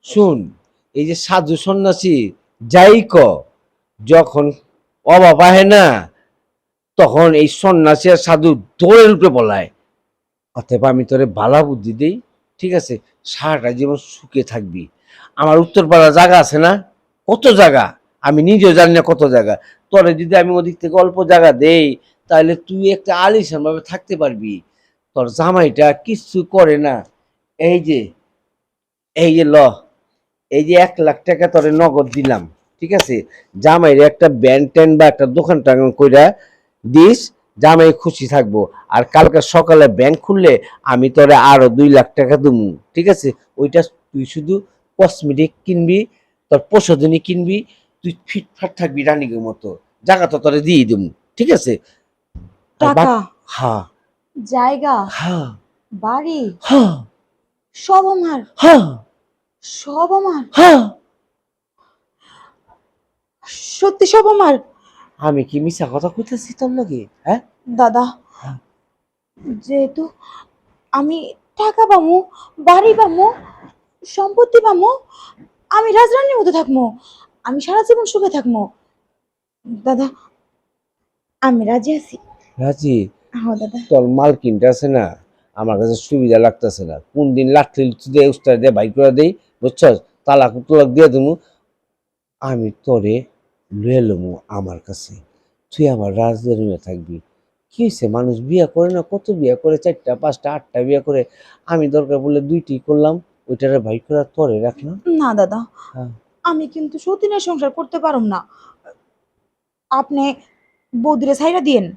শুন, এই যে সাধু সন্ন্যাসী যাই ক, যখন অভাব আহে না, তখন এই সন্ন্যাসী আর সাধু দৌড়ের উপরে বলায়। অতএব আমি তোরে ভালা বুদ্ধি দেই, ঠিক আছে? সারাটা জীবন সুখে থাকবি। আমার উত্তরপাড়া জায়গা আছে না, কত জায়গা, আমি নিজেও জানি না কত জায়গা। তোরে যদি আমি ওদিক থেকে অল্প জায়গা দেই, তাহলে তুই একটা আলিশান ভাবে থাকতে পারবি। তোর জামাইটা কিচ্ছু করে না। এই যে, এই যে ল, এই যে 1 লাখ টাকা তোরে নগদ দিলাম, ঠিক আছে? জামাইরে একটা ব্যান্ড ট্যান্ড বা একটা দোকান টাকান কইরা দিস, জামাই খুশি থাকবো। আর কালকে সকালে ব্যাংক খুললে আমি তোরে আরো 2 লাখ টাকা দেবো, ঠিক আছে? ওইটা তুই শুধু কসমেটিক কিনবি, তোর প্রসাধনী কিনবি, তুই ফিটফাট থাকবি রানীর মতো। জায়গা তো তোরে দিয়ে দেবো, ঠিক আছে? আর টাকা, হ্যাঁ, জায়গা, হ্যাঁ, বাড়ি, হ্যাঁ, সব আমার, হ্যাঁ, সব আমার, হ্যাঁ। সত্যি সব আমার। আমি কি মিছা কথা কইতেছি তোর লগে? হ্যাঁ, দাদা, হ্যাঁ। যেহেতু আমি টাকা পামু, বাড়ি পামু, সম্পত্তি পামু, আমি রাজরানীর মতো থাকবো, আমি সারা জীবন সুখে থাকবো। দাদা, আমি রাজি আছি। রাজি? হ্যাঁ দাদা। তোর মালকিনটা আছে না, আমার কাছে সুবিধা লাগতেছে না। কোন দিন লাঠি দিয়ে উস্তাদ দিয়ে বাইক করে দেই, বুঝছস? তালাক তুলাক দিয়ে দেবো। আমি তোরে লুয়ে লমু আমার কাছে, তুই আমার রাজধানী থাকবি। কি হয়েছে, মানুষ বিয়ে করে না, কত বিয়ে করে, 4টা 5টা 8টা বিয়ে করে। আমি দরকার বলে 2টি করলাম, ওইটারে বাইক করে তোরে রাখলাম। না দাদা, হ্যাঁ, আমি কিন্তু সতীনের সংসার করতে পারুম না। আপনি বৌদিরে ছাইরা দিয়েন।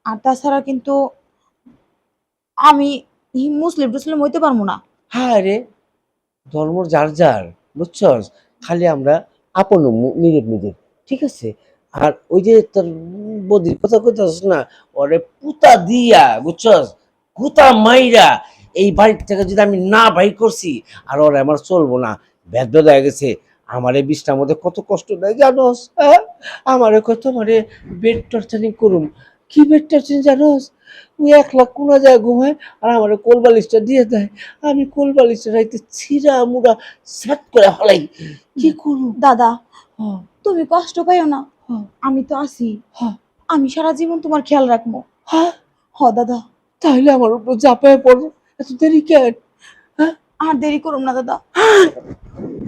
আর তাছাড়া কিন্তু আমি মুসলিম টুসলিম হইতে পারবো না। হ্যাঁ রে, ধর্ম যার যার, বুঝছস? খালি আমরা আপন নিজের নিজের, ঠিক আছে? আর ওই যে তোর বদির কথা কইতাছস না, ওরে পুতা দিয়া, বুঝছস? গুতা মাইরা এই বাড়ি থেকে যদি আমি না বাইর করছি, আর ওরে আমার চলবো না, ভেদ হয়ে গেছে। আমার এই বিষটার মধ্যে কত কষ্ট দেয় জানোস? হ্যাঁ, আমারে কত মানে বেড টর্চারিং করুম। কি বেড টর্চারিং জানোস? ওই 1 লাখ কোনা যায় ঘুমায়, আর আমার কোল বালিশটা দিয়ে দেয়। আমি কোল বালিশটা রাইতে ছিঁড়া মুড়া সাট করে হলাই। কি করু? দাদা, হ্যাঁ, তুমি কষ্ট পাইও না, হ্যাঁ, আমি তো আছি। হ্যাঁ, আমি সারা জীবন তোমার খেয়াল রাখবো। হ্যাঁ। হ দাদা। তাহলে আমার উপর ঝাঁপায় পড়ো, এত দেরি কেন? হ্যাঁ, আর দেরি করুম না দাদা।